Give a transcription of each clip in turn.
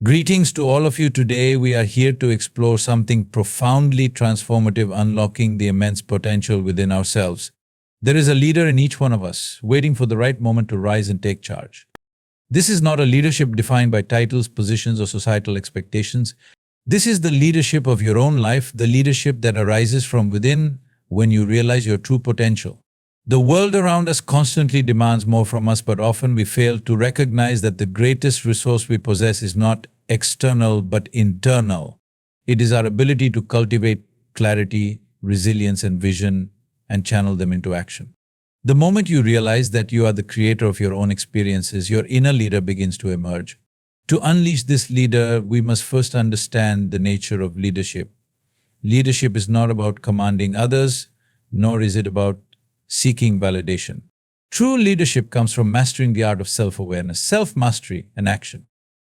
Greetings to all of you. Today we are here to explore something profoundly transformative, unlocking the immense potential within ourselves. There is a leader in each one of us, waiting for the right moment to rise and take charge. This is not a leadership defined by titles, positions, or societal expectations. This is the leadership of your own life, the leadership that arises from within when you realize your true potential. The world around us constantly demands more from us, but often we fail to recognize that the greatest resource we possess is not external but internal. It is our ability to cultivate clarity, resilience, and vision and channel them into action. The moment you realize that you are the creator of your own experiences, your inner leader begins to emerge. To unleash this leader, we must first understand the nature of leadership. Leadership is not about commanding others, nor is it about seeking validation. True leadership comes from mastering the art of self-awareness, self-mastery, and action.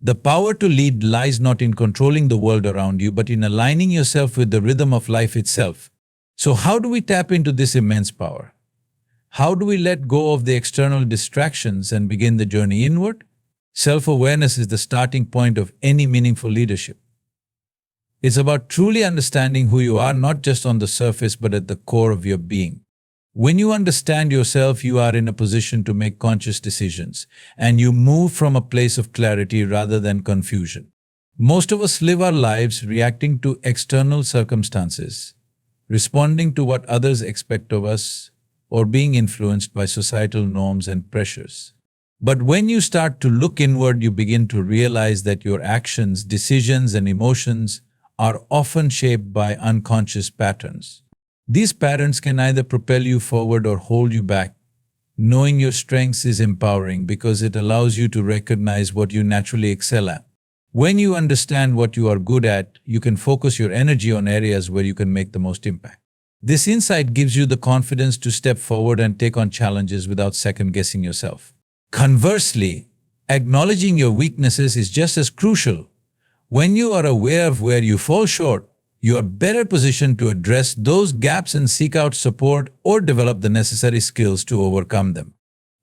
The power to lead lies not in controlling the world around you, but in aligning yourself with the rhythm of life itself. So how do we tap into this immense power? How do we let go of the external distractions and begin the journey inward? Self-awareness is the starting point of any meaningful leadership. It's about truly understanding who you are, not just on the surface, but at the core of your being. When you understand yourself, you are in a position to make conscious decisions, and you move from a place of clarity rather than confusion. Most of us live our lives reacting to external circumstances, responding to what others expect of us, or being influenced by societal norms and pressures. But when you start to look inward, you begin to realize that your actions, decisions, and emotions are often shaped by unconscious patterns. These patterns can either propel you forward or hold you back. Knowing your strengths is empowering because it allows you to recognize what you naturally excel at. When you understand what you are good at, you can focus your energy on areas where you can make the most impact. This insight gives you the confidence to step forward and take on challenges without second-guessing yourself. Conversely, acknowledging your weaknesses is just as crucial. When you are aware of where you fall short, you are better positioned to address those gaps and seek out support or develop the necessary skills to overcome them.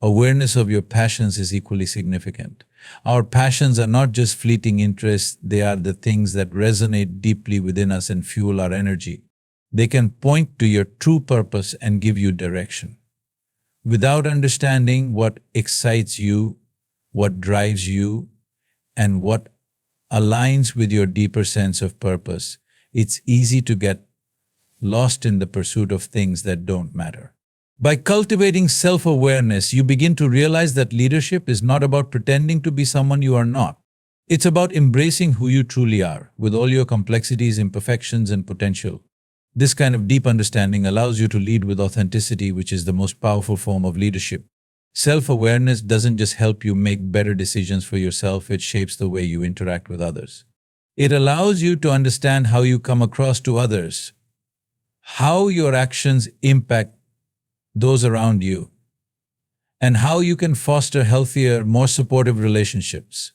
Awareness of your passions is equally significant. Our passions are not just fleeting interests, they are the things that resonate deeply within us and fuel our energy. They can point to your true purpose and give you direction. Without understanding what excites you, what drives you, and what aligns with your deeper sense of purpose, it's easy to get lost in the pursuit of things that don't matter. By cultivating self-awareness, you begin to realize that leadership is not about pretending to be someone you are not. It's about embracing who you truly are, with all your complexities, imperfections, and potential. This kind of deep understanding allows you to lead with authenticity, which is the most powerful form of leadership. Self-awareness doesn't just help you make better decisions for yourself, it shapes the way you interact with others. It allows you to understand how you come across to others, how your actions impact those around you, and how you can foster healthier, more supportive relationships.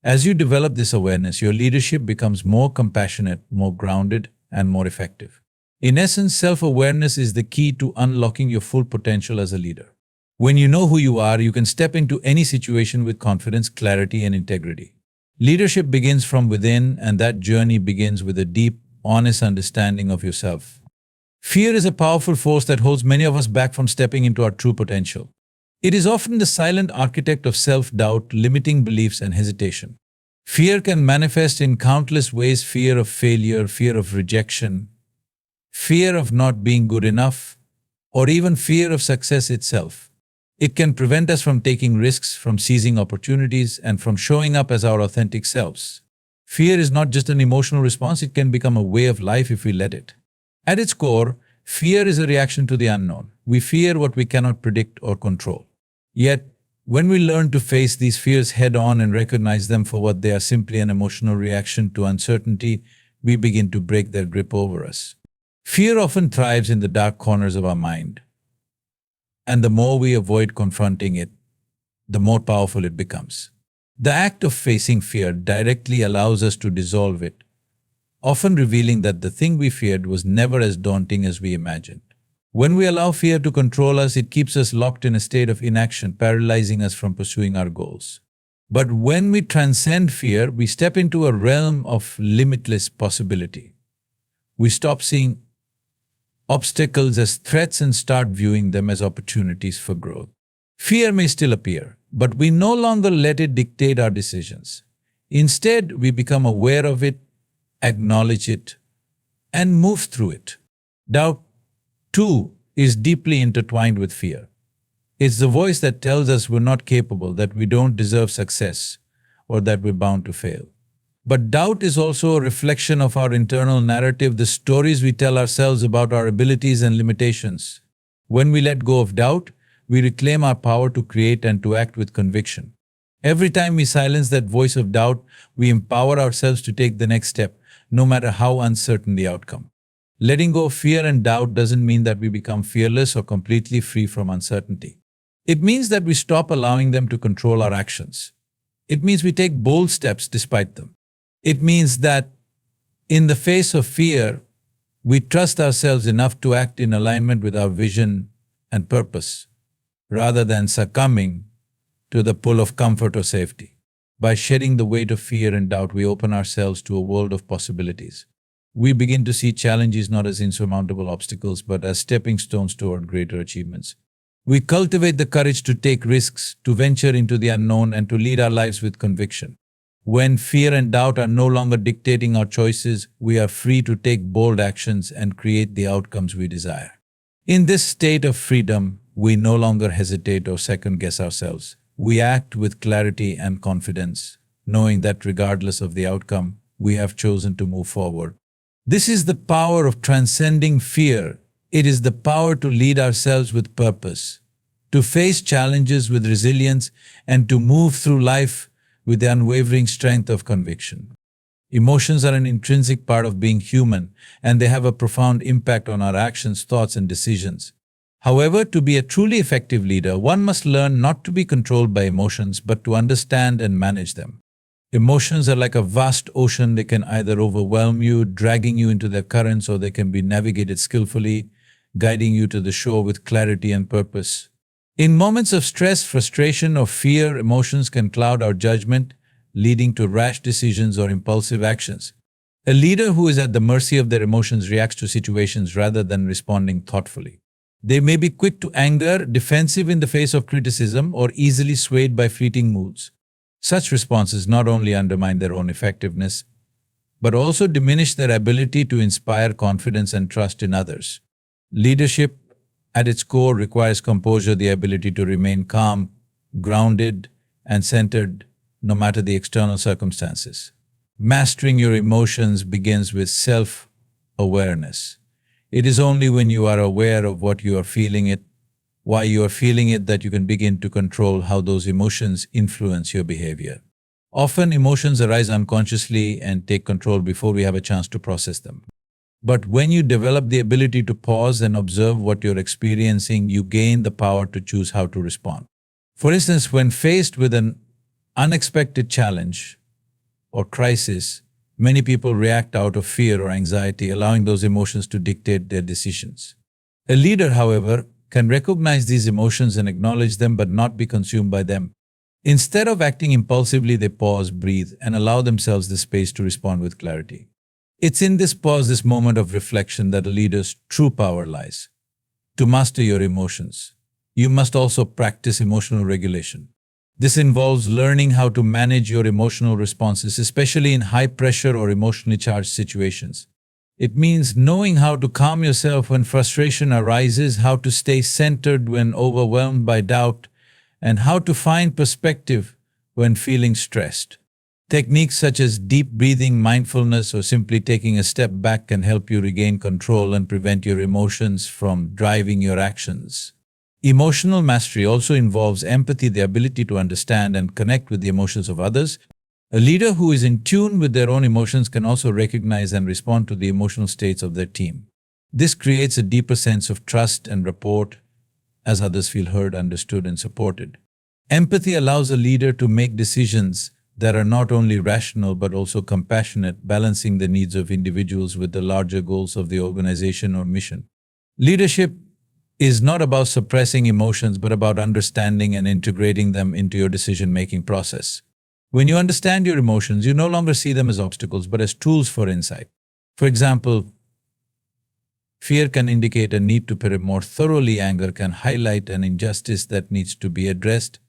As you develop this awareness, your leadership becomes more compassionate, more grounded, and more effective. In essence, self-awareness is the key to unlocking your full potential as a leader. When you know who you are, you can step into any situation with confidence, clarity, and integrity. Leadership begins from within, and that journey begins with a deep, honest understanding of yourself. Fear is a powerful force that holds many of us back from stepping into our true potential. It is often the silent architect of self-doubt, limiting beliefs, and hesitation. Fear can manifest in countless ways: fear of failure, fear of rejection, fear of not being good enough, or even fear of success itself. It can prevent us from taking risks, from seizing opportunities, and from showing up as our authentic selves. Fear is not just an emotional response, it can become a way of life if we let it. At its core, fear is a reaction to the unknown. We fear what we cannot predict or control. Yet, when we learn to face these fears head-on and recognize them for what they are, simply an emotional reaction to uncertainty, we begin to break their grip over us. Fear often thrives in the dark corners of our mind. And the more we avoid confronting it, the more powerful it becomes. The act of facing fear directly allows us to dissolve it, often revealing that the thing we feared was never as daunting as we imagined. When we allow fear to control us, it keeps us locked in a state of inaction, paralyzing us from pursuing our goals. But when we transcend fear, we step into a realm of limitless possibility. We stop seeing obstacles as threats and start viewing them as opportunities for growth. Fear may still appear, but we no longer let it dictate our decisions. Instead, we become aware of it, acknowledge it, and move through it. Doubt, too, is deeply intertwined with fear. It's the voice that tells us we're not capable, that we don't deserve success, or that we're bound to fail. But doubt is also a reflection of our internal narrative, the stories we tell ourselves about our abilities and limitations. When we let go of doubt, we reclaim our power to create and to act with conviction. Every time we silence that voice of doubt, we empower ourselves to take the next step, no matter how uncertain the outcome. Letting go of fear and doubt doesn't mean that we become fearless or completely free from uncertainty. It means that we stop allowing them to control our actions. It means we take bold steps despite them. It means that in the face of fear, we trust ourselves enough to act in alignment with our vision and purpose, rather than succumbing to the pull of comfort or safety. By shedding the weight of fear and doubt, we open ourselves to a world of possibilities. We begin to see challenges not as insurmountable obstacles, but as stepping stones toward greater achievements. We cultivate the courage to take risks, to venture into the unknown, and to lead our lives with conviction. When fear and doubt are no longer dictating our choices, we are free to take bold actions and create the outcomes we desire. In this state of freedom, we no longer hesitate or second-guess ourselves. We act with clarity and confidence, knowing that regardless of the outcome, we have chosen to move forward. This is the power of transcending fear. It is the power to lead ourselves with purpose, to face challenges with resilience, and to move through life with the unwavering strength of conviction. Emotions are an intrinsic part of being human, and they have a profound impact on our actions, thoughts, and decisions. However, to be a truly effective leader, one must learn not to be controlled by emotions, but to understand and manage them. Emotions are like a vast ocean. They can either overwhelm you, dragging you into their currents, or they can be navigated skillfully, guiding you to the shore with clarity and purpose. In moments of stress, frustration, or fear, emotions can cloud our judgment, leading to rash decisions or impulsive actions. A leader who is at the mercy of their emotions reacts to situations rather than responding thoughtfully. They may be quick to anger, defensive in the face of criticism, or easily swayed by fleeting moods. Such responses not only undermine their own effectiveness, but also diminish their ability to inspire confidence and trust in others. Leadership, at its core, requires composure, the ability to remain calm, grounded, and centered, no matter the external circumstances. Mastering your emotions begins with self-awareness. It is only when you are aware of what you are feeling why you are feeling it, that you can begin to control how those emotions influence your behavior. Often, emotions arise unconsciously and take control before we have a chance to process them. But when you develop the ability to pause and observe what you're experiencing, you gain the power to choose how to respond. For instance, when faced with an unexpected challenge or crisis, many people react out of fear or anxiety, allowing those emotions to dictate their decisions. A leader, however, can recognize these emotions and acknowledge them, but not be consumed by them. Instead of acting impulsively, they pause, breathe, and allow themselves the space to respond with clarity. It's in this pause, this moment of reflection, that a leader's true power lies. To master your emotions, you must also practice emotional regulation. This involves learning how to manage your emotional responses, especially in high-pressure or emotionally charged situations. It means knowing how to calm yourself when frustration arises, how to stay centered when overwhelmed by doubt, and how to find perspective when feeling stressed. Techniques such as deep breathing, mindfulness, or simply taking a step back can help you regain control and prevent your emotions from driving your actions. Emotional mastery also involves empathy, the ability to understand and connect with the emotions of others. A leader who is in tune with their own emotions can also recognize and respond to the emotional states of their team. This creates a deeper sense of trust and rapport, as others feel heard, understood, and supported. Empathy allows a leader to make decisions that are not only rational but also compassionate, balancing the needs of individuals with the larger goals of the organization or mission. Leadership is not about suppressing emotions, but about understanding and integrating them into your decision-making process. When you understand your emotions, you no longer see them as obstacles, but as tools for insight. For example, fear can indicate a need to prepare more thoroughly, anger can highlight an injustice that needs to be addressed,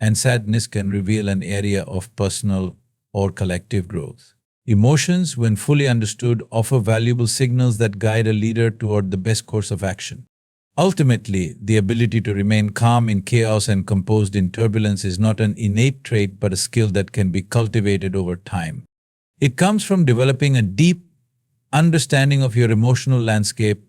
and sadness can reveal an area of personal or collective growth. Emotions, when fully understood, offer valuable signals that guide a leader toward the best course of action. Ultimately, the ability to remain calm in chaos and composed in turbulence is not an innate trait but a skill that can be cultivated over time. It comes from developing a deep understanding of your emotional landscape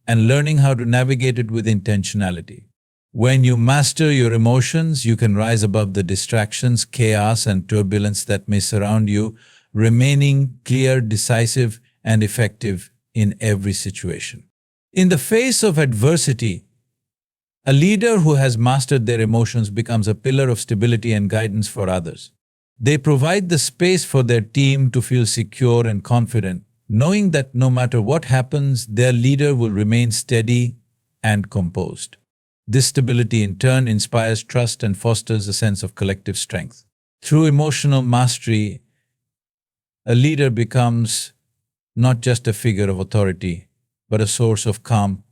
and learning how to navigate it with intentionality. When you master your emotions, you can rise above the distractions, chaos, and turbulence that may surround you, remaining clear, decisive, and effective in every situation. In the face of adversity, a leader who has mastered their emotions becomes a pillar of stability and guidance for others. They provide the space for their team to feel secure and confident, knowing that no matter what happens, their leader will remain steady and composed. This stability in turn inspires trust and fosters a sense of collective strength. Through emotional mastery, a leader becomes not just a figure of authority, but a source of calm,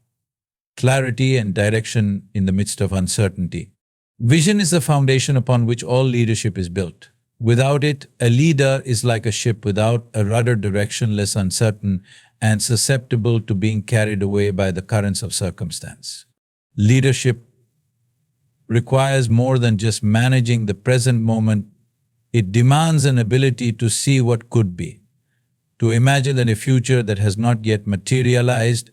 clarity, and direction in the midst of uncertainty. Vision is the foundation upon which all leadership is built. Without it, a leader is like a ship without a rudder, directionless, uncertain, and susceptible to being carried away by the currents of circumstance. Leadership requires more than just managing the present moment. It demands an ability to see what could be, to imagine a future that has not yet materialized,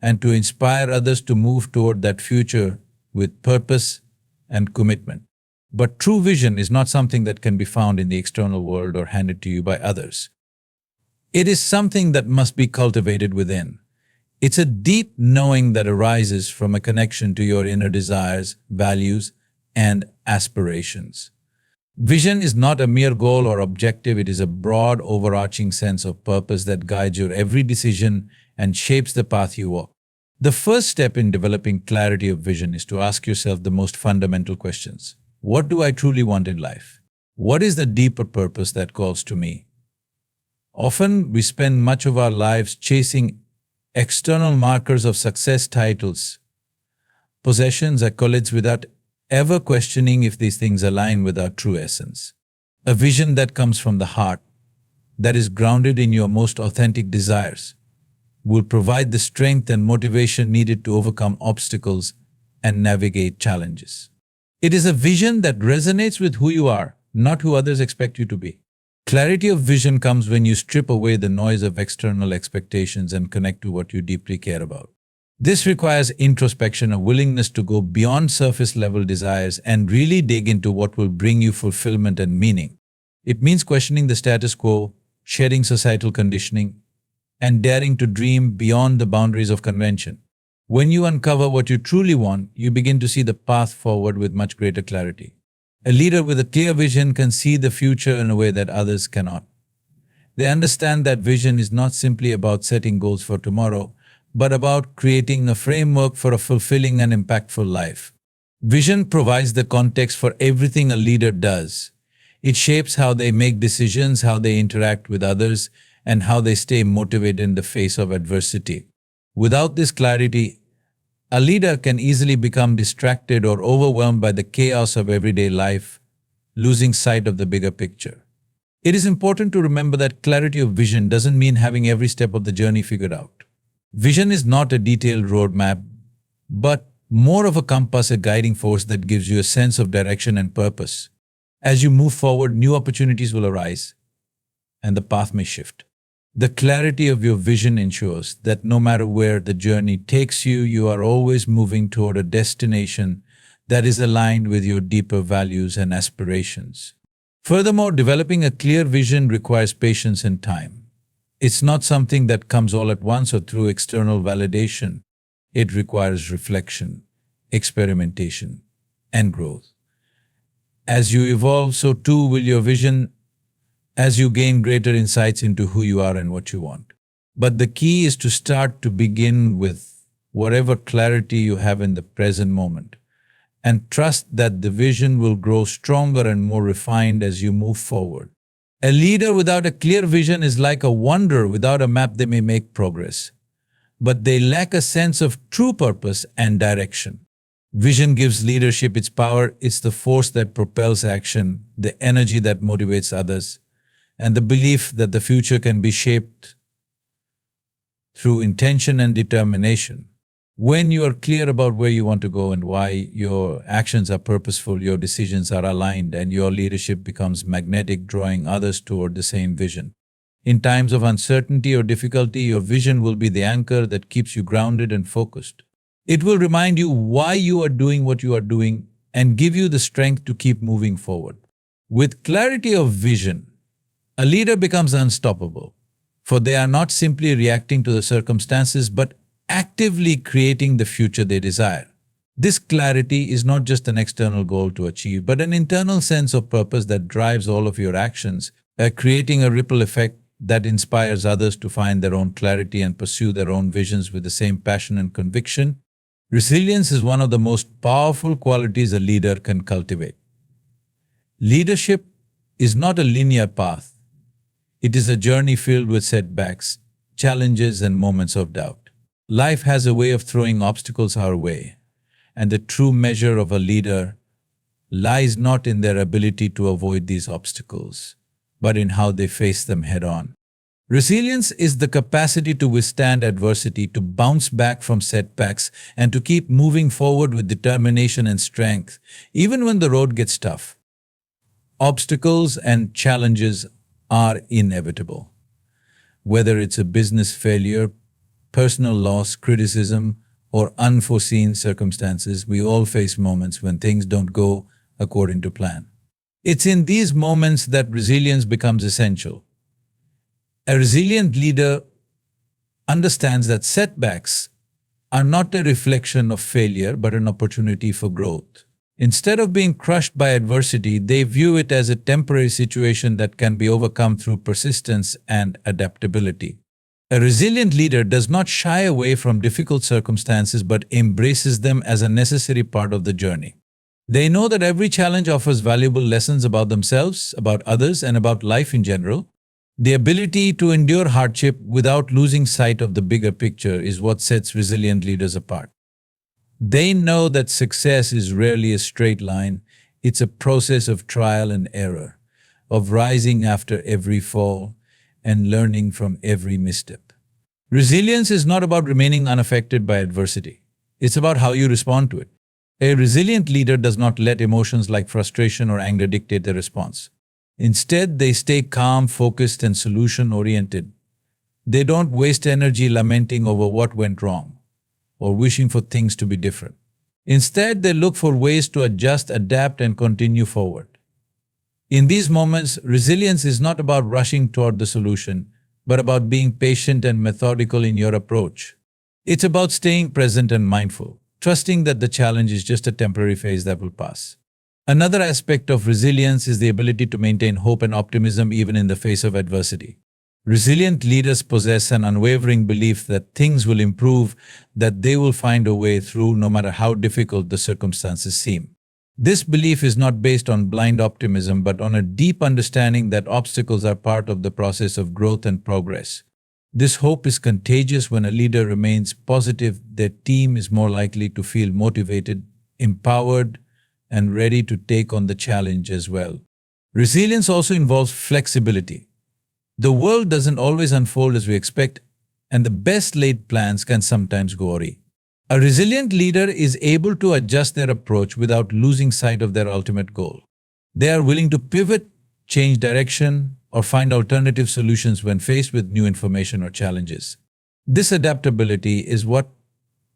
and to inspire others to move toward that future with purpose and commitment. But true vision is not something that can be found in the external world or handed to you by others. It is something that must be cultivated within. It's a deep knowing that arises from a connection to your inner desires, values, and aspirations. Vision is not a mere goal or objective, it is a broad, overarching sense of purpose that guides your every decision and shapes the path you walk. The first step in developing clarity of vision is to ask yourself the most fundamental questions. What do I truly want in life? What is the deeper purpose that calls to me? Often, we spend much of our lives chasing external markers of success, titles, possessions, accolades, without ever questioning if these things align with our true essence. A vision that comes from the heart, that is grounded in your most authentic desires, will provide the strength and motivation needed to overcome obstacles and navigate challenges. It is a vision that resonates with who you are, not who others expect you to be. Clarity of vision comes when you strip away the noise of external expectations and connect to what you deeply care about. This requires introspection, a willingness to go beyond surface-level desires and really dig into what will bring you fulfillment and meaning. It means questioning the status quo, shedding societal conditioning, and daring to dream beyond the boundaries of convention. When you uncover what you truly want, you begin to see the path forward with much greater clarity. A leader with a clear vision can see the future in a way that others cannot. They understand that vision is not simply about setting goals for tomorrow, but about creating a framework for a fulfilling and impactful life. Vision provides the context for everything a leader does. It shapes how they make decisions, how they interact with others, and how they stay motivated in the face of adversity. Without this clarity, a leader can easily become distracted or overwhelmed by the chaos of everyday life, losing sight of the bigger picture. It is important to remember that clarity of vision doesn't mean having every step of the journey figured out. Vision is not a detailed roadmap, but more of a compass, a guiding force that gives you a sense of direction and purpose. As you move forward, new opportunities will arise, and the path may shift. The clarity of your vision ensures that no matter where the journey takes you, you are always moving toward a destination that is aligned with your deeper values and aspirations. Furthermore, developing a clear vision requires patience and time. It's not something that comes all at once or through external validation. It requires reflection, experimentation, and growth. As you evolve, so too will your vision, as you gain greater insights into who you are and what you want. But the key is to begin with whatever clarity you have in the present moment. and trust that the vision will grow stronger and more refined as you move forward. A leader without a clear vision is like a wanderer without a map. They may make progress, but they lack a sense of true purpose and direction. Vision gives leadership its power. It's the force that propels action, the energy that motivates others, and the belief that the future can be shaped through intention and determination. When you are clear about where you want to go and why, your actions are purposeful, your decisions are aligned, and your leadership becomes magnetic, drawing others toward the same vision. In times of uncertainty or difficulty, your vision will be the anchor that keeps you grounded and focused. It will remind you why you are doing what you are doing and give you the strength to keep moving forward. With clarity of vision, a leader becomes unstoppable, for they are not simply reacting to the circumstances but actively creating the future they desire. This clarity is not just an external goal to achieve, but an internal sense of purpose that drives all of your actions, creating a ripple effect that inspires others to find their own clarity and pursue their own visions with the same passion and conviction. Resilience is one of the most powerful qualities a leader can cultivate. Leadership is not a linear path. It is a journey filled with setbacks, challenges, and moments of doubt. Life has a way of throwing obstacles our way, and the true measure of a leader lies not in their ability to avoid these obstacles, but in how they face them head-on. Resilience is the capacity to withstand adversity, to bounce back from setbacks, and to keep moving forward with determination and strength, even when the road gets tough. Obstacles and challenges are inevitable. Whether it's a business failure, personal loss, criticism, or unforeseen circumstances, we all face moments when things don't go according to plan. It's in these moments that resilience becomes essential. A resilient leader understands that setbacks are not a reflection of failure, but an opportunity for growth. Instead of being crushed by adversity, they view it as a temporary situation that can be overcome through persistence and adaptability. A resilient leader does not shy away from difficult circumstances but embraces them as a necessary part of the journey. They know that every challenge offers valuable lessons about themselves, about others, and about life in general. The ability to endure hardship without losing sight of the bigger picture is what sets resilient leaders apart. They know that success is rarely a straight line. It's a process of trial and error, of rising after every fall and learning from every misstep. Resilience is not about remaining unaffected by adversity. It's about how you respond to it. A resilient leader does not let emotions like frustration or anger dictate their response. Instead, they stay calm, focused, and solution-oriented. They don't waste energy lamenting over what went wrong or wishing for things to be different. Instead, they look for ways to adjust, adapt, and continue forward. In these moments, resilience is not about rushing toward the solution, but about being patient and methodical in your approach. It's about staying present and mindful, trusting that the challenge is just a temporary phase that will pass. Another aspect of resilience is the ability to maintain hope and optimism even in the face of adversity. Resilient leaders possess an unwavering belief that things will improve, that they will find a way through no matter how difficult the circumstances seem. This belief is not based on blind optimism, but on a deep understanding that obstacles are part of the process of growth and progress. This hope is contagious. When a leader remains positive, their team is more likely to feel motivated, empowered, and ready to take on the challenge as well. Resilience also involves flexibility. The world doesn't always unfold as we expect, and the best laid plans can sometimes go awry. A resilient leader is able to adjust their approach without losing sight of their ultimate goal. They are willing to pivot, change direction, or find alternative solutions when faced with new information or challenges. This adaptability is what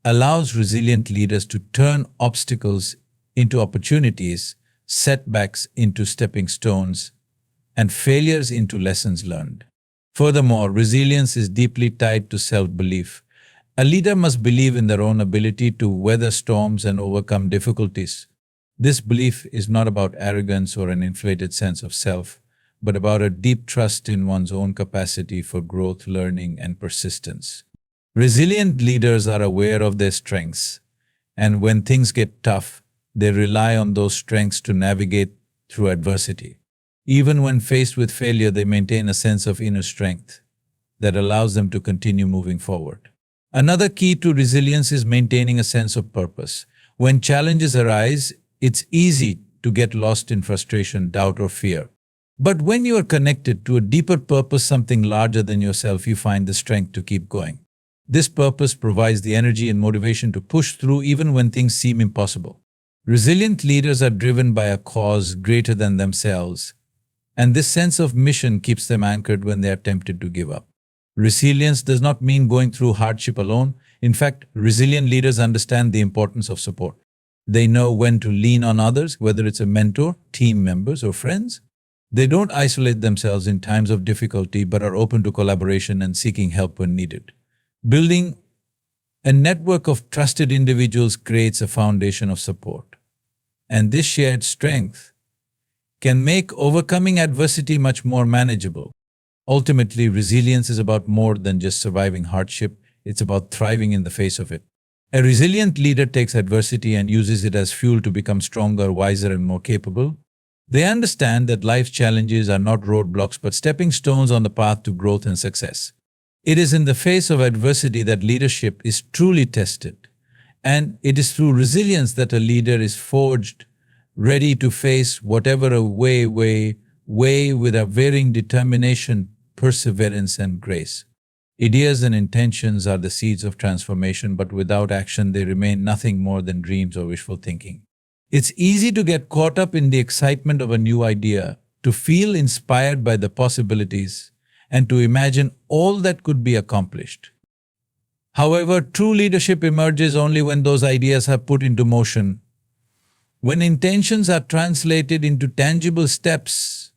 allows resilient leaders to turn obstacles into opportunities, setbacks into stepping stones, and failures into lessons learned. Furthermore, resilience is deeply tied to self-belief. A leader must believe in their own ability to weather storms and overcome difficulties. This belief is not about arrogance or an inflated sense of self, but about a deep trust in one's own capacity for growth, learning, and persistence. Resilient leaders are aware of their strengths, and when things get tough, They rely on those strengths to navigate through adversity. Even when faced with failure, they maintain a sense of inner strength that allows them to continue moving forward. Another key to resilience is maintaining a sense of purpose. When challenges arise, it's easy to get lost in frustration, doubt, or fear. But when you are connected to a deeper purpose, something larger than yourself, you find the strength to keep going. This purpose provides the energy and motivation to push through even when things seem impossible. Resilient leaders are driven by a cause greater than themselves, and this sense of mission keeps them anchored when they are tempted to give up. Resilience does not mean going through hardship alone. In fact, resilient leaders understand the importance of support. They know when to lean on others, whether it's a mentor, team members, or friends. They don't isolate themselves in times of difficulty, but are open to collaboration and seeking help when needed. Building a network of trusted individuals creates a foundation of support. And this shared strength can make overcoming adversity much more manageable. Ultimately, resilience is about more than just surviving hardship. It's about thriving in the face of it. A resilient leader takes adversity and uses it as fuel to become stronger, wiser, and more capable. They understand that life's challenges are not roadblocks but stepping stones on the path to growth and success. It is in the face of adversity that leadership is truly tested. And it is through resilience that a leader is forged, ready to face whatever way with a varying determination, perseverance, and grace. Ideas and intentions are the seeds of transformation, but without action they remain nothing more than dreams or wishful thinking. It's easy to get caught up in the excitement of a new idea, to feel inspired by the possibilities, and to imagine all that could be accomplished. However, true leadership emerges only when those ideas are put into motion, when intentions are translated into tangible steps,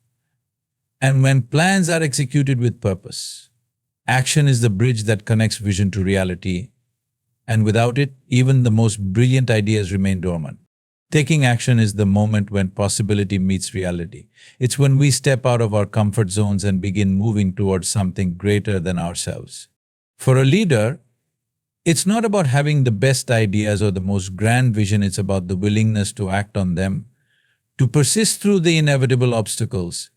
and when plans are executed with purpose. Action is the bridge that connects vision to reality, and without it, even the most brilliant ideas remain dormant. Taking action is the moment when possibility meets reality. It's when we step out of our comfort zones and begin moving towards something greater than ourselves. For a leader, it's not about having the best ideas or the most grand vision, it's about the willingness to act on them, to persist through the inevitable obstacles,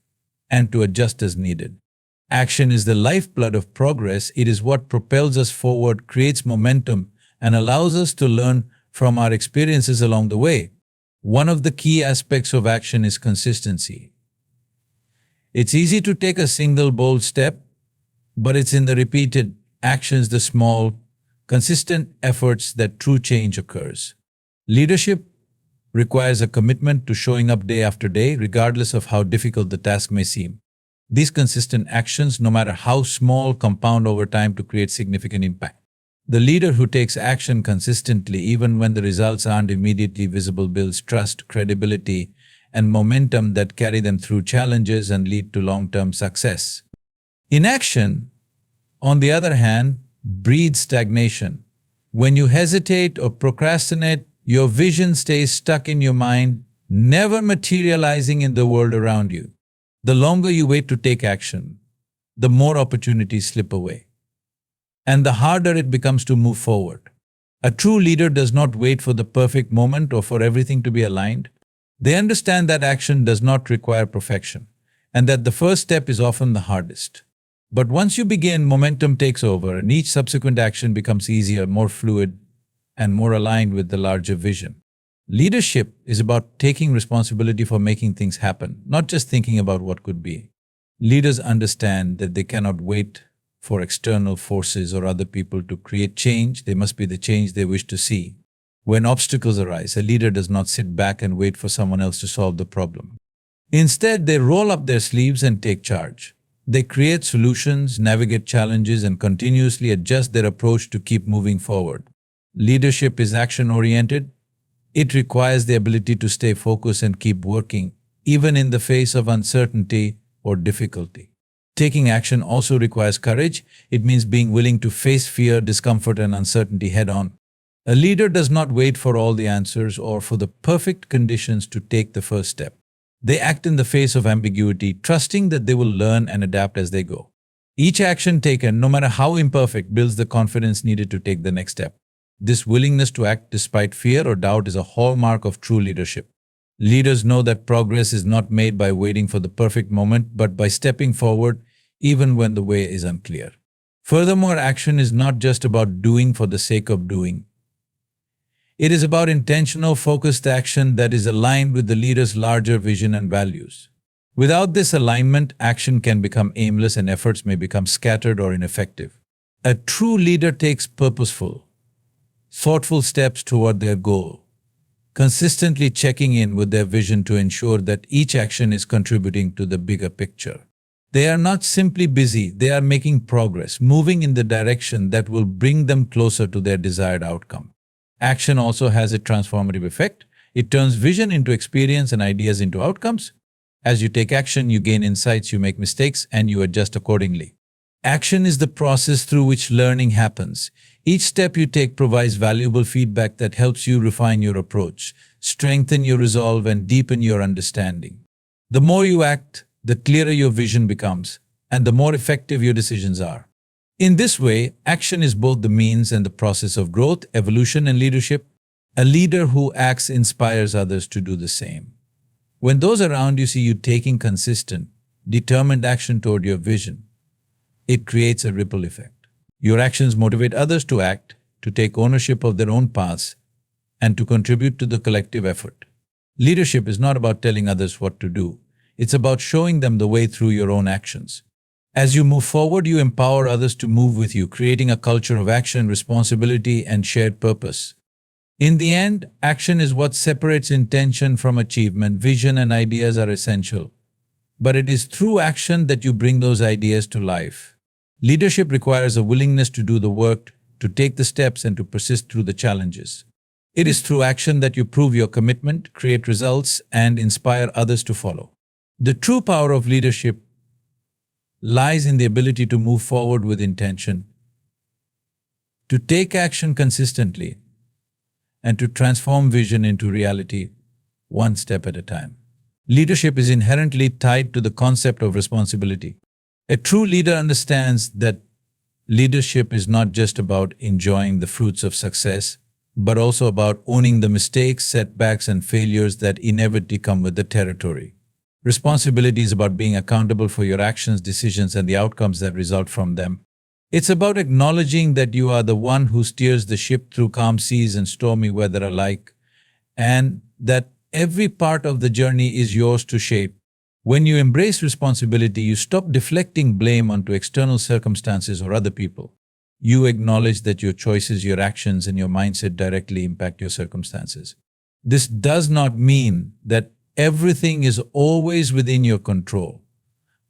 and to adjust as needed. Action is the lifeblood of progress. It is what propels us forward, creates momentum, and allows us to learn from our experiences along the way. One of the key aspects of action is consistency. It's easy to take a single bold step, but it's in the repeated actions, the small, consistent efforts that true change occurs. Leadership requires a commitment to showing up day after day, regardless of how difficult the task may seem. These consistent actions, no matter how small, compound over time to create significant impact. The leader who takes action consistently, even when the results aren't immediately visible, builds trust, credibility, and momentum that carry them through challenges and lead to long-term success. Inaction, on the other hand, breeds stagnation. When you hesitate or procrastinate, your vision stays stuck in your mind, never materializing in the world around you. The longer you wait to take action, the more opportunities slip away, and the harder it becomes to move forward. A true leader does not wait for the perfect moment or for everything to be aligned. They understand that action does not require perfection, and that the first step is often the hardest. But once you begin, momentum takes over, and each subsequent action becomes easier, more fluid, and more aligned with the larger vision. Leadership is about taking responsibility for making things happen, not just thinking about what could be. Leaders understand that they cannot wait for external forces or other people to create change. They must be the change they wish to see. When obstacles arise, a leader does not sit back and wait for someone else to solve the problem. Instead, they roll up their sleeves and take charge. They create solutions, navigate challenges, and continuously adjust their approach to keep moving forward. Leadership is action-oriented. It requires the ability to stay focused and keep working, even in the face of uncertainty or difficulty. Taking action also requires courage. It means being willing to face fear, discomfort, and uncertainty head-on. A leader does not wait for all the answers or for the perfect conditions to take the first step. They act in the face of ambiguity, trusting that they will learn and adapt as they go. Each action taken, no matter how imperfect, builds the confidence needed to take the next step. This willingness to act despite fear or doubt is a hallmark of true leadership. Leaders know that progress is not made by waiting for the perfect moment, but by stepping forward even when the way is unclear. Furthermore, action is not just about doing for the sake of doing. It is about intentional, focused action that is aligned with the leader's larger vision and values. Without this alignment, action can become aimless and efforts may become scattered or ineffective. A true leader takes purposeful, thoughtful steps toward their goal, consistently checking in with their vision to ensure that each action is contributing to the bigger picture. They are not simply busy, they are making progress, moving in the direction that will bring them closer to their desired outcome. Action also has a transformative effect. It turns vision into experience and ideas into outcomes. As you take action, you gain insights, you make mistakes, and you adjust accordingly. Action is the process through which learning happens. Each step you take provides valuable feedback that helps you refine your approach, strengthen your resolve, and deepen your understanding. The more you act, the clearer your vision becomes, and the more effective your decisions are. In this way, action is both the means and the process of growth, evolution, and leadership. A leader who acts inspires others to do the same. When those around you see you taking consistent, determined action toward your vision, it creates a ripple effect. Your actions motivate others to act, to take ownership of their own paths, and to contribute to the collective effort. Leadership is not about telling others what to do. It's about showing them the way through your own actions. As you move forward, you empower others to move with you, creating a culture of action, responsibility, and shared purpose. In the end, action is what separates intention from achievement. Vision and ideas are essential, but it is through action that you bring those ideas to life. Leadership requires a willingness to do the work, to take the steps, and to persist through the challenges. It is through action that you prove your commitment, create results, and inspire others to follow. The true power of leadership lies in the ability to move forward with intention, to take action consistently, and to transform vision into reality, one step at a time. Leadership is inherently tied to the concept of responsibility. A true leader understands that leadership is not just about enjoying the fruits of success, but also about owning the mistakes, setbacks, and failures that inevitably come with the territory. Responsibility is about being accountable for your actions, decisions, and the outcomes that result from them. It's about acknowledging that you are the one who steers the ship through calm seas and stormy weather alike, and that every part of the journey is yours to shape. When you embrace responsibility, you stop deflecting blame onto external circumstances or other people. You acknowledge that your choices, your actions, and your mindset directly impact your circumstances. This does not mean that everything is always within your control,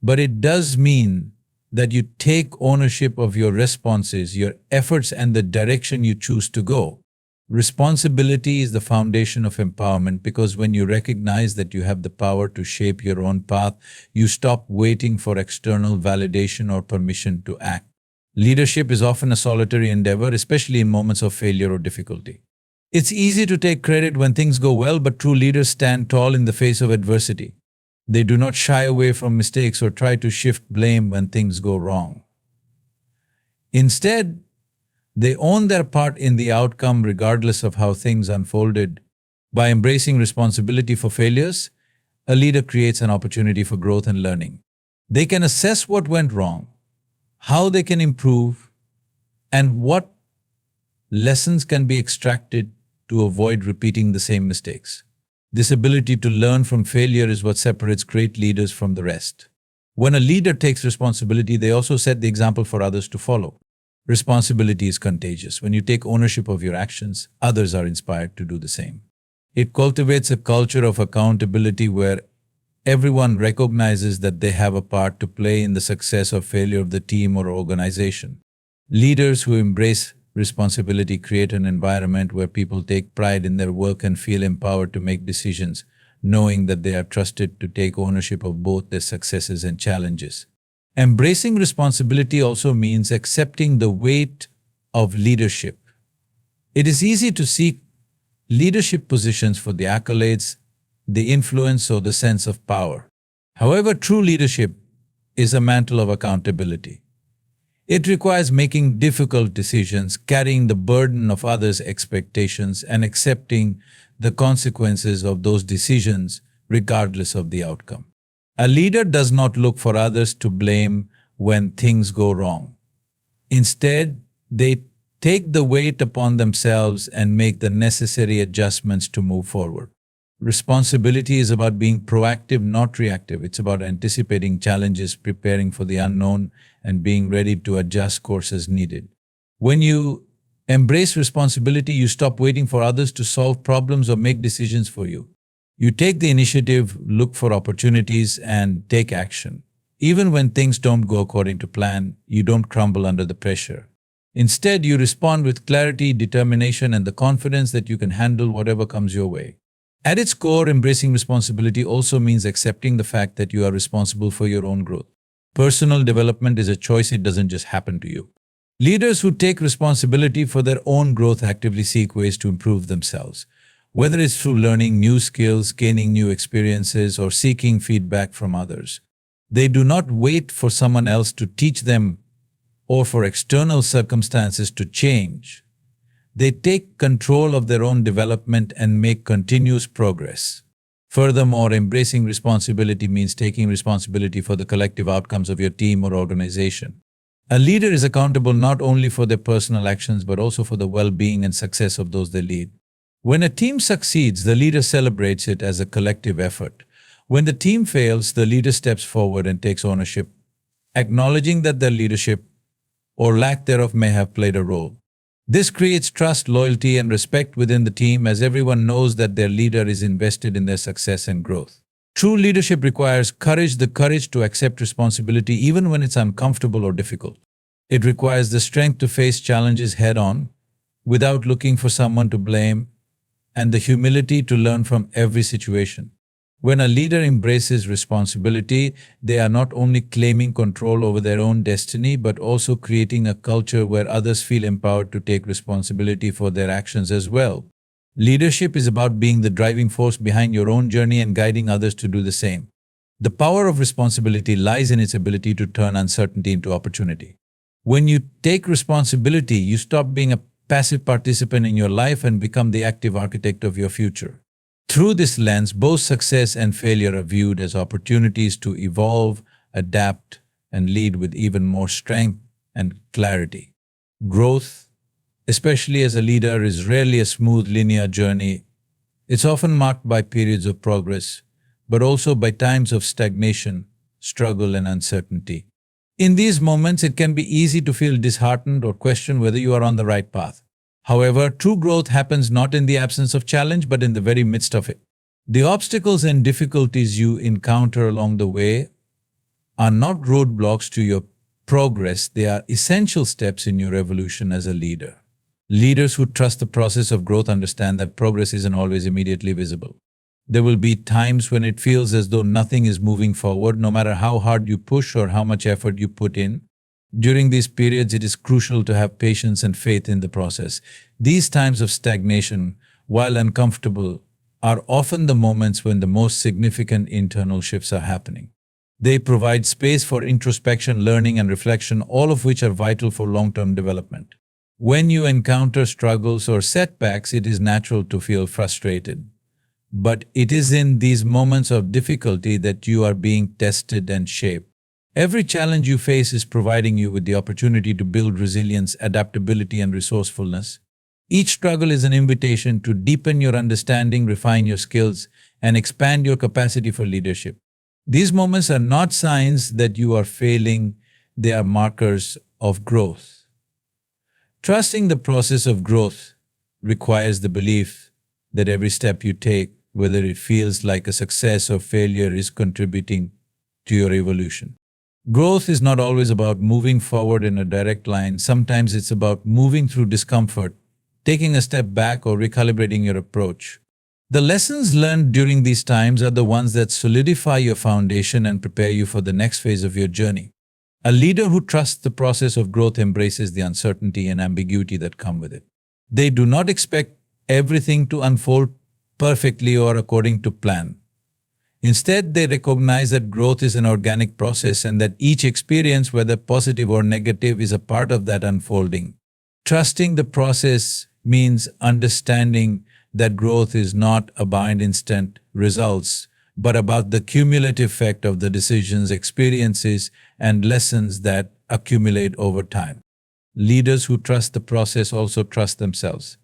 but it does mean that you take ownership of your responses, your efforts, and the direction you choose to go. Responsibility is the foundation of empowerment because when you recognize that you have the power to shape your own path, you stop waiting for external validation or permission to act. Leadership is often a solitary endeavor, especially in moments of failure or difficulty. It's easy to take credit when things go well, but true leaders stand tall in the face of adversity. They do not shy away from mistakes or try to shift blame when things go wrong. Instead, they own their part in the outcome regardless of how things unfolded. By embracing responsibility for failures, a leader creates an opportunity for growth and learning. They can assess what went wrong, how they can improve, and what lessons can be extracted to avoid repeating the same mistakes. This ability to learn from failure is what separates great leaders from the rest. When a leader takes responsibility, they also set the example for others to follow. Responsibility is contagious. When you take ownership of your actions, others are inspired to do the same. It cultivates a culture of accountability where everyone recognizes that they have a part to play in the success or failure of the team or organization. Leaders who embrace responsibility create an environment where people take pride in their work and feel empowered to make decisions, knowing that they are trusted to take ownership of both their successes and challenges. Embracing responsibility also means accepting the weight of leadership. It is easy to seek leadership positions for the accolades, the influence, or the sense of power. However, true leadership is a mantle of accountability. It requires making difficult decisions, carrying the burden of others' expectations, and accepting the consequences of those decisions, regardless of the outcome. A leader does not look for others to blame when things go wrong. Instead, they take the weight upon themselves and make the necessary adjustments to move forward. Responsibility is about being proactive, not reactive. It's about anticipating challenges, preparing for the unknown, and being ready to adjust course as needed. When you embrace responsibility, you stop waiting for others to solve problems or make decisions for you. You take the initiative, look for opportunities, and take action. Even when things don't go according to plan, you don't crumble under the pressure. Instead, you respond with clarity, determination, and the confidence that you can handle whatever comes your way. At its core, embracing responsibility also means accepting the fact that you are responsible for your own growth. Personal development is a choice, it doesn't just happen to you. Leaders who take responsibility for their own growth actively seek ways to improve themselves, whether it's through learning new skills, gaining new experiences, or seeking feedback from others. They do not wait for someone else to teach them or for external circumstances to change. They take control of their own development and make continuous progress. Furthermore, embracing responsibility means taking responsibility for the collective outcomes of your team or organization. A leader is accountable not only for their personal actions but also for the well-being and success of those they lead. When a team succeeds, the leader celebrates it as a collective effort. When the team fails, the leader steps forward and takes ownership, acknowledging that their leadership or lack thereof may have played a role. This creates trust, loyalty, and respect within the team as everyone knows that their leader is invested in their success and growth. True leadership requires courage, the courage to accept responsibility even when it's uncomfortable or difficult. It requires the strength to face challenges head-on without looking for someone to blame, and the humility to learn from every situation. When a leader embraces responsibility, they are not only claiming control over their own destiny, but also creating a culture where others feel empowered to take responsibility for their actions as well. Leadership is about being the driving force behind your own journey and guiding others to do the same. The power of responsibility lies in its ability to turn uncertainty into opportunity. When you take responsibility, you stop being a passive participant in your life and become the active architect of your future. Through this lens, both success and failure are viewed as opportunities to evolve, adapt, and lead with even more strength and clarity. Growth, especially as a leader, is rarely a smooth linear journey. It's often marked by periods of progress, but also by times of stagnation, struggle, and uncertainty. In these moments, it can be easy to feel disheartened or question whether you are on the right path. However, true growth happens not in the absence of challenge, but in the very midst of it. The obstacles and difficulties you encounter along the way are not roadblocks to your progress, they are essential steps in your evolution as a leader. Leaders who trust the process of growth understand that progress isn't always immediately visible. There will be times when it feels as though nothing is moving forward, no matter how hard you push or how much effort you put in. During these periods, it is crucial to have patience and faith in the process. These times of stagnation, while uncomfortable, are often the moments when the most significant internal shifts are happening. They provide space for introspection, learning, and reflection, all of which are vital for long-term development. When you encounter struggles or setbacks, it is natural to feel frustrated. But it is in these moments of difficulty that you are being tested and shaped. Every challenge you face is providing you with the opportunity to build resilience, adaptability, and resourcefulness. Each struggle is an invitation to deepen your understanding, refine your skills, and expand your capacity for leadership. These moments are not signs that you are failing, they are markers of growth. Trusting the process of growth requires the belief that every step you take, whether it feels like a success or failure, is contributing to your evolution. Growth is not always about moving forward in a direct line. Sometimes it's about moving through discomfort, taking a step back, or recalibrating your approach. The lessons learned during these times are the ones that solidify your foundation and prepare you for the next phase of your journey. A leader who trusts the process of growth embraces the uncertainty and ambiguity that come with it. They do not expect everything to unfold perfectly or according to plan. Instead, they recognize that growth is an organic process and that each experience, whether positive or negative, is a part of that unfolding. Trusting the process means understanding that growth is not about instant results, but about the cumulative effect of the decisions, experiences, and lessons that accumulate over time. Leaders who trust the process also trust themselves.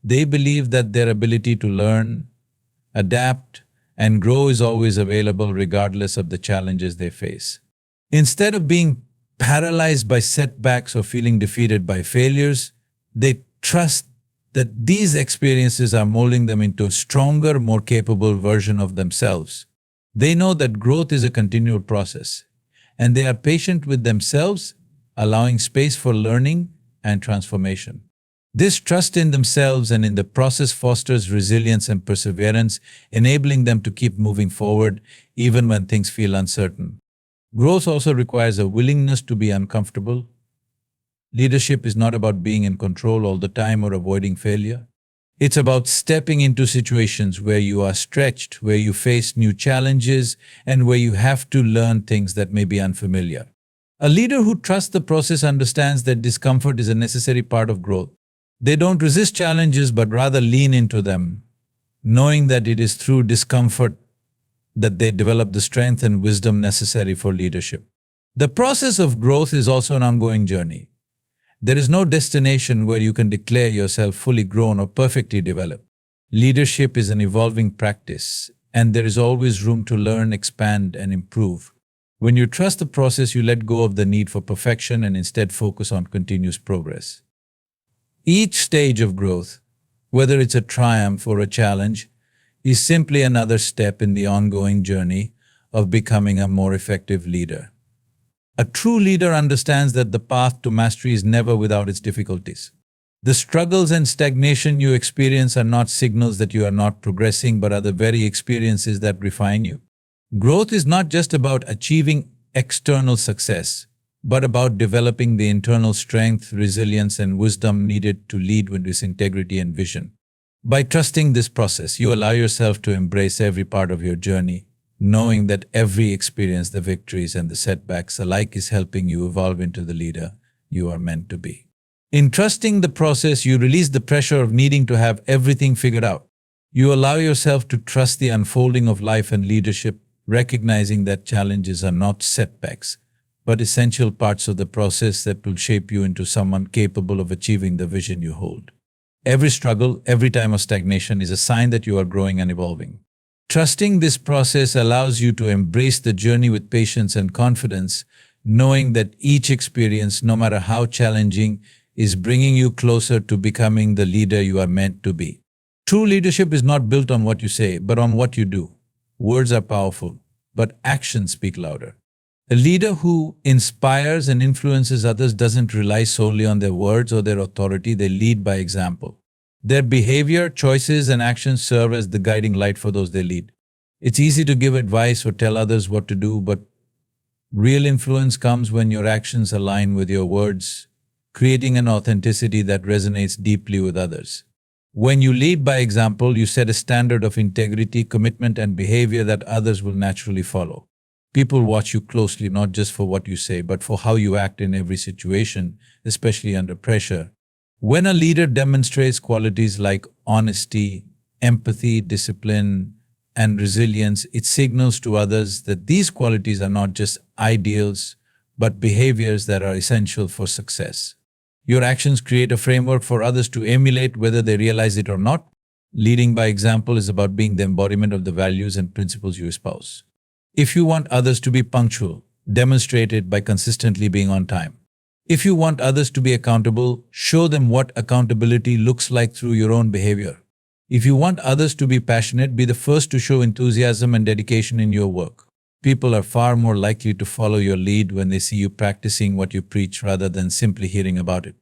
They believe that their ability to learn, adapt, and grow is always available regardless of the challenges they face. Instead of being paralyzed by setbacks or feeling defeated by failures, they trust that these experiences are molding them into a stronger, more capable version of themselves. They know that growth is a continual process, and they are patient with themselves, allowing space for learning and transformation. This trust in themselves and in the process fosters resilience and perseverance, enabling them to keep moving forward even when things feel uncertain. Growth also requires a willingness to be uncomfortable. Leadership is not about being in control all the time or avoiding failure. It's about stepping into situations where you are stretched, where you face new challenges, and where you have to learn things that may be unfamiliar. A leader who trusts the process understands that discomfort is a necessary part of growth. They don't resist challenges but rather lean into them, knowing that it is through discomfort that they develop the strength and wisdom necessary for leadership. The process of growth is also an ongoing journey. There is no destination where you can declare yourself fully grown or perfectly developed. Leadership is an evolving practice, and there is always room to learn, expand, and improve. When you trust the process, you let go of the need for perfection and instead focus on continuous progress. Each stage of growth, whether it's a triumph or a challenge, is simply another step in the ongoing journey of becoming a more effective leader. A true leader understands that the path to mastery is never without its difficulties. The struggles and stagnation you experience are not signals that you are not progressing, but are the very experiences that refine you. Growth is not just about achieving external success, but about developing the internal strength, resilience, and wisdom needed to lead with this integrity and vision. By trusting this process, you allow yourself to embrace every part of your journey, knowing that every experience, the victories and the setbacks alike, is helping you evolve into the leader you are meant to be. In trusting the process, you release the pressure of needing to have everything figured out. You allow yourself to trust the unfolding of life and leadership, recognizing that challenges are not setbacks, but essential parts of the process that will shape you into someone capable of achieving the vision you hold. Every struggle, every time of stagnation is a sign that you are growing and evolving. Trusting this process allows you to embrace the journey with patience and confidence, knowing that each experience, no matter how challenging, is bringing you closer to becoming the leader you are meant to be. True leadership is not built on what you say, but on what you do. Words are powerful, but actions speak louder. A leader who inspires and influences others doesn't rely solely on their words or their authority. They lead by example. Their behavior, choices, and actions serve as the guiding light for those they lead. It's easy to give advice or tell others what to do, but real influence comes when your actions align with your words, creating an authenticity that resonates deeply with others. When you lead by example, you set a standard of integrity, commitment, and behavior that others will naturally follow. People watch you closely not just for what you say, but for how you act in every situation, especially under pressure. When a leader demonstrates qualities like honesty, empathy, discipline, and resilience, it signals to others that these qualities are not just ideals, but behaviors that are essential for success. Your actions create a framework for others to emulate whether they realize it or not. Leading by example is about being the embodiment of the values and principles you espouse. If you want others to be punctual, demonstrate it by consistently being on time. If you want others to be accountable, show them what accountability looks like through your own behavior. If you want others to be passionate, be the first to show enthusiasm and dedication in your work. People are far more likely to follow your lead when they see you practicing what you preach rather than simply hearing about it.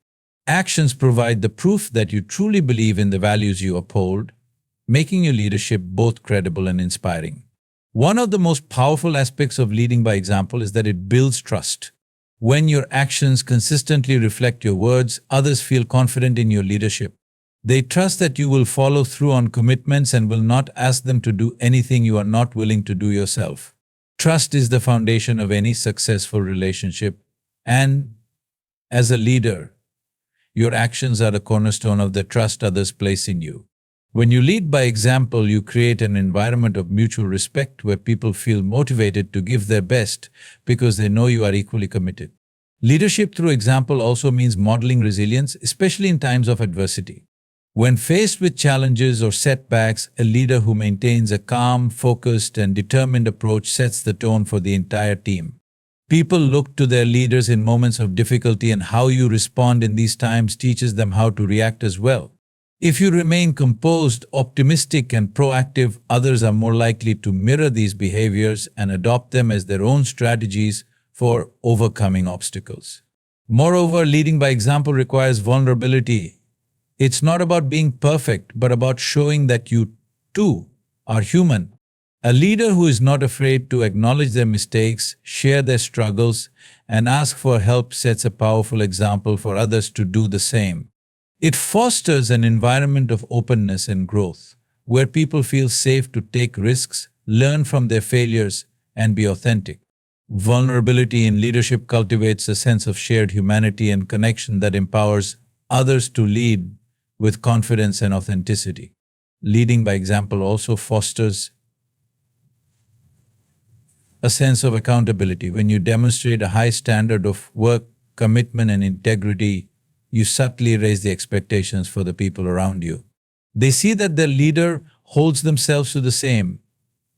Actions provide the proof that you truly believe in the values you uphold, making your leadership both credible and inspiring. One of the most powerful aspects of leading by example is that it builds trust. When your actions consistently reflect your words, others feel confident in your leadership. They trust that you will follow through on commitments and will not ask them to do anything you are not willing to do yourself. Trust is the foundation of any successful relationship, and as a leader, your actions are the cornerstone of the trust others place in you. When you lead by example, you create an environment of mutual respect where people feel motivated to give their best because they know you are equally committed. Leadership through example also means modeling resilience, especially in times of adversity. When faced with challenges or setbacks, a leader who maintains a calm, focused, and determined approach sets the tone for the entire team. People look to their leaders in moments of difficulty, and how you respond in these times teaches them how to react as well. If you remain composed, optimistic, and proactive, others are more likely to mirror these behaviors and adopt them as their own strategies for overcoming obstacles. Moreover, leading by example requires vulnerability. It's not about being perfect, but about showing that you, too, are human. A leader who is not afraid to acknowledge their mistakes, share their struggles, and ask for help sets a powerful example for others to do the same. It fosters an environment of openness and growth, where people feel safe to take risks, learn from their failures, and be authentic. Vulnerability in leadership cultivates a sense of shared humanity and connection that empowers others to lead with confidence and authenticity. Leading by example also fosters a sense of accountability. When you demonstrate a high standard of work, commitment, and integrity, you subtly raise the expectations for the people around you. They see that their leader holds themselves to the same,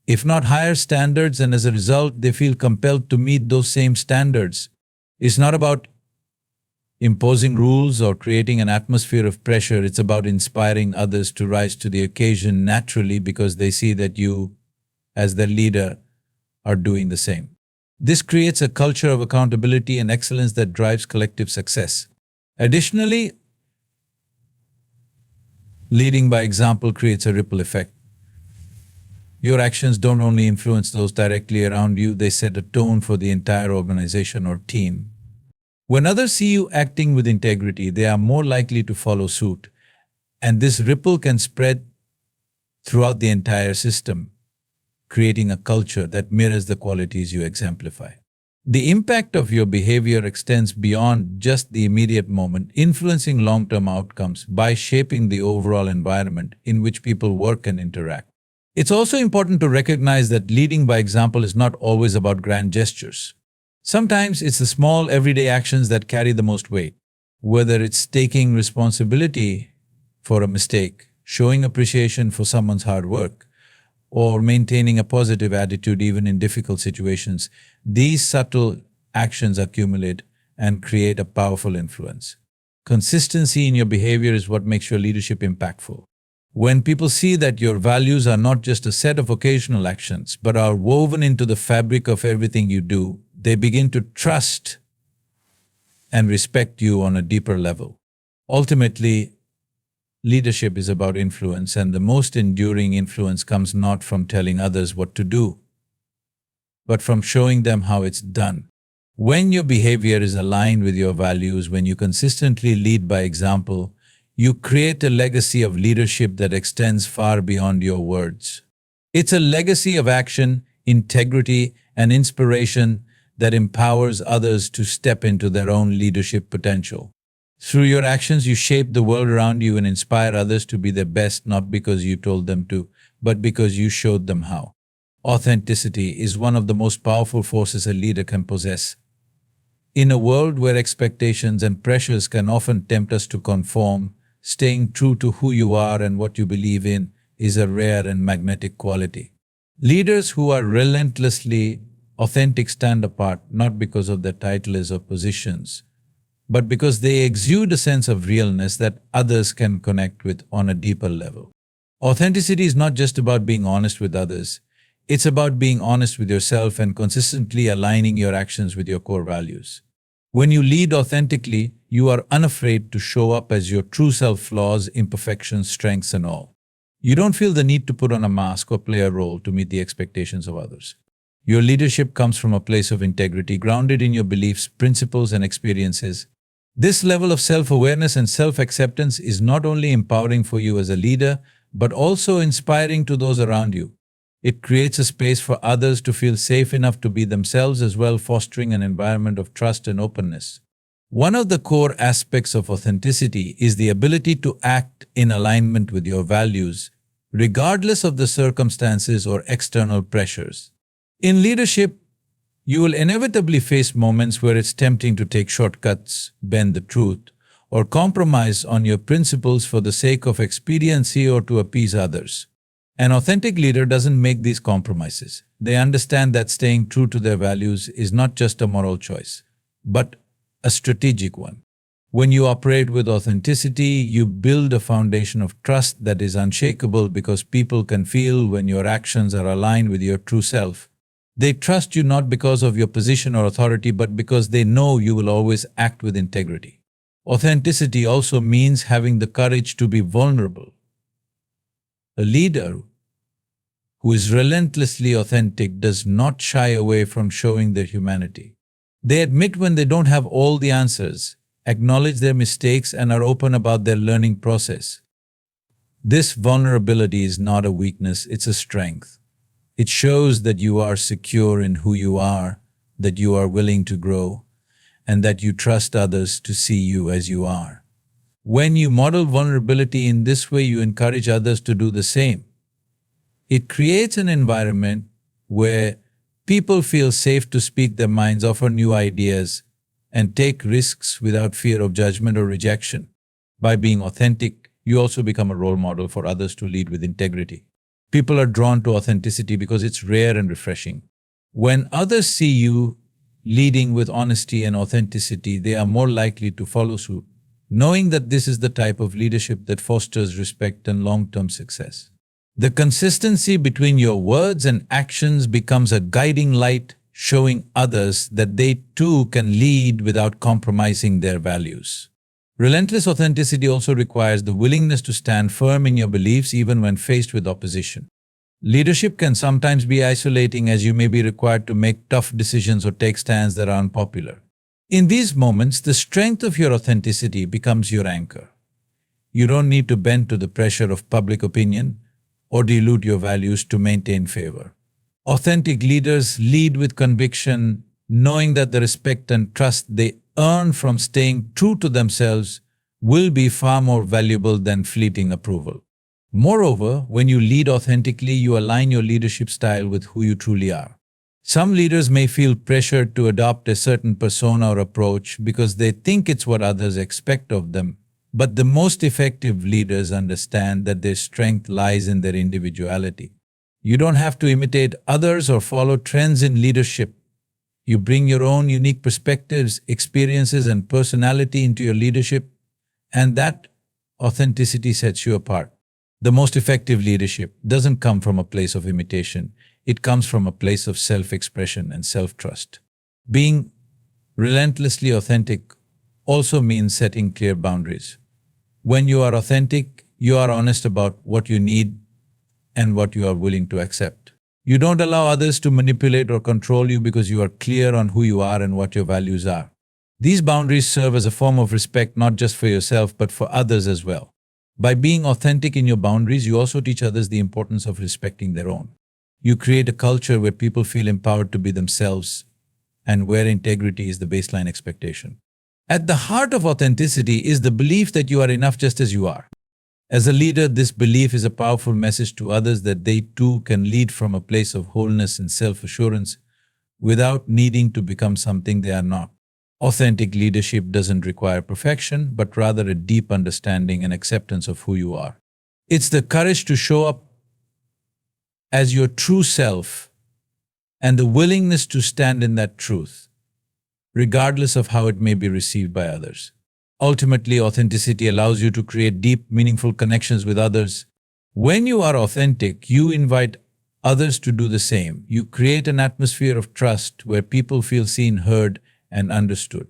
if not higher standards, and as a result, they feel compelled to meet those same standards. It's not about imposing rules or creating an atmosphere of pressure. It's about inspiring others to rise to the occasion naturally because they see that you, as their leader, are doing the same. This creates a culture of accountability and excellence that drives collective success. Additionally, leading by example creates a ripple effect. Your actions don't only influence those directly around you, they set a tone for the entire organization or team. When others see you acting with integrity, they are more likely to follow suit, and this ripple can spread throughout the entire system, creating a culture that mirrors the qualities you exemplify. The impact of your behavior extends beyond just the immediate moment, influencing long-term outcomes by shaping the overall environment in which people work and interact. It's also important to recognize that leading by example is not always about grand gestures. Sometimes it's the small, everyday actions that carry the most weight. Whether it's taking responsibility for a mistake, showing appreciation for someone's hard work, or maintaining a positive attitude even in difficult situations, these subtle actions accumulate and create a powerful influence. Consistency in your behavior is what makes your leadership impactful. When people see that your values are not just a set of occasional actions, but are woven into the fabric of everything you do, they begin to trust and respect you on a deeper level. Ultimately, leadership is about influence, and the most enduring influence comes not from telling others what to do, but from showing them how it's done. When your behavior is aligned with your values, when you consistently lead by example, you create a legacy of leadership that extends far beyond your words. It's a legacy of action, integrity, and inspiration that empowers others to step into their own leadership potential. Through your actions, you shape the world around you and inspire others to be their best, not because you told them to, but because you showed them how. Authenticity is one of the most powerful forces a leader can possess. In a world where expectations and pressures can often tempt us to conform, staying true to who you are and what you believe in is a rare and magnetic quality. Leaders who are relentlessly authentic stand apart not because of their titles or positions, but because they exude a sense of realness that others can connect with on a deeper level. Authenticity is not just about being honest with others, it's about being honest with yourself and consistently aligning your actions with your core values. When you lead authentically, you are unafraid to show up as your true self, flaws, imperfections, strengths, and all. You don't feel the need to put on a mask or play a role to meet the expectations of others. Your leadership comes from a place of integrity, grounded in your beliefs, principles, and experiences. This level of self-awareness and self-acceptance is not only empowering for you as a leader, but also inspiring to those around you. It creates a space for others to feel safe enough to be themselves as well, fostering an environment of trust and openness. One of the core aspects of authenticity is the ability to act in alignment with your values, regardless of the circumstances or external pressures. In leadership, you will inevitably face moments where it's tempting to take shortcuts, bend the truth, or compromise on your principles for the sake of expediency or to appease others. An authentic leader doesn't make these compromises. They understand that staying true to their values is not just a moral choice, but a strategic one. When you operate with authenticity, you build a foundation of trust that is unshakable because people can feel when your actions are aligned with your true self. They trust you not because of your position or authority, but because they know you will always act with integrity. Authenticity also means having the courage to be vulnerable. A leader who is relentlessly authentic does not shy away from showing their humanity. They admit when they don't have all the answers, acknowledge their mistakes, and are open about their learning process. This vulnerability is not a weakness, it's a strength. It shows that you are secure in who you are, that you are willing to grow, and that you trust others to see you as you are. When you model vulnerability in this way, you encourage others to do the same. It creates an environment where people feel safe to speak their minds, offer new ideas, and take risks without fear of judgment or rejection. By being authentic, you also become a role model for others to lead with integrity. People are drawn to authenticity because it's rare and refreshing. When others see you leading with honesty and authenticity, they are more likely to follow suit, knowing that this is the type of leadership that fosters respect and long-term success. The consistency between your words and actions becomes a guiding light, showing others that they too can lead without compromising their values. Relentless authenticity also requires the willingness to stand firm in your beliefs even when faced with opposition. Leadership can sometimes be isolating, as you may be required to make tough decisions or take stands that are unpopular. In these moments, the strength of your authenticity becomes your anchor. You don't need to bend to the pressure of public opinion or dilute your values to maintain favor. Authentic leaders lead with conviction, knowing that the respect and trust they earn from staying true to themselves will be far more valuable than fleeting approval. Moreover, when you lead authentically, you align your leadership style with who you truly are. Some leaders may feel pressured to adopt a certain persona or approach because they think it's what others expect of them. But the most effective leaders understand that their strength lies in their individuality. You don't have to imitate others or follow trends in leadership. You bring your own unique perspectives, experiences, and personality into your leadership, and that authenticity sets you apart. The most effective leadership doesn't come from a place of imitation. It comes from a place of self-expression and self-trust. Being relentlessly authentic also means setting clear boundaries. When you are authentic, you are honest about what you need and what you are willing to accept. You don't allow others to manipulate or control you because you are clear on who you are and what your values are. These boundaries serve as a form of respect not just for yourself but for others as well. By being authentic in your boundaries, you also teach others the importance of respecting their own. You create a culture where people feel empowered to be themselves and where integrity is the baseline expectation. At the heart of authenticity is the belief that you are enough just as you are. As a leader, this belief is a powerful message to others that they too can lead from a place of wholeness and self-assurance without needing to become something they are not. Authentic leadership doesn't require perfection, but rather a deep understanding and acceptance of who you are. It's the courage to show up as your true self and the willingness to stand in that truth, regardless of how it may be received by others. Ultimately, authenticity allows you to create deep, meaningful connections with others. When you are authentic, you invite others to do the same. You create an atmosphere of trust where people feel seen, heard, and understood.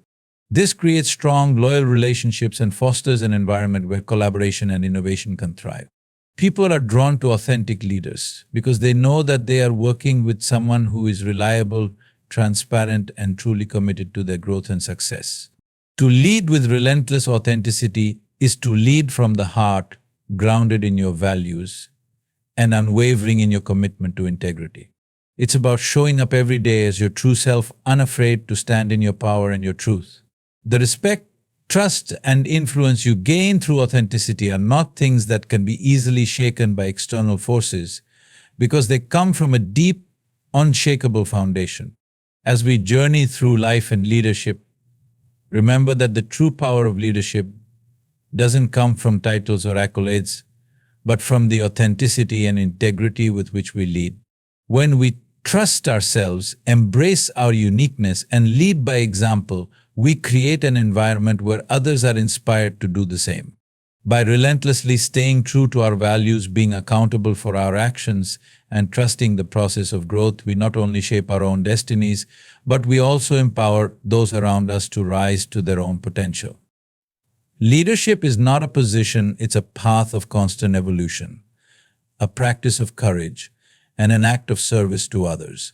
This creates strong, loyal relationships and fosters an environment where collaboration and innovation can thrive. People are drawn to authentic leaders because they know that they are working with someone who is reliable, transparent, and truly committed to their growth and success. To lead with relentless authenticity is to lead from the heart, grounded in your values and unwavering in your commitment to integrity. It's about showing up every day as your true self, unafraid to stand in your power and your truth. The respect, trust, and influence you gain through authenticity are not things that can be easily shaken by external forces because they come from a deep, unshakable foundation. As we journey through life and leadership, remember that the true power of leadership doesn't come from titles or accolades, but from the authenticity and integrity with which we lead. When we trust ourselves, embrace our uniqueness, and lead by example, we create an environment where others are inspired to do the same. By relentlessly staying true to our values, being accountable for our actions, and trusting the process of growth, we not only shape our own destinies, but we also empower those around us to rise to their own potential. Leadership is not a position, it's a path of constant evolution, a practice of courage, and an act of service to others.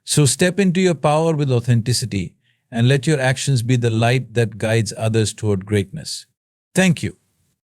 So step into your power with authenticity and let your actions be the light that guides others toward greatness. Thank you.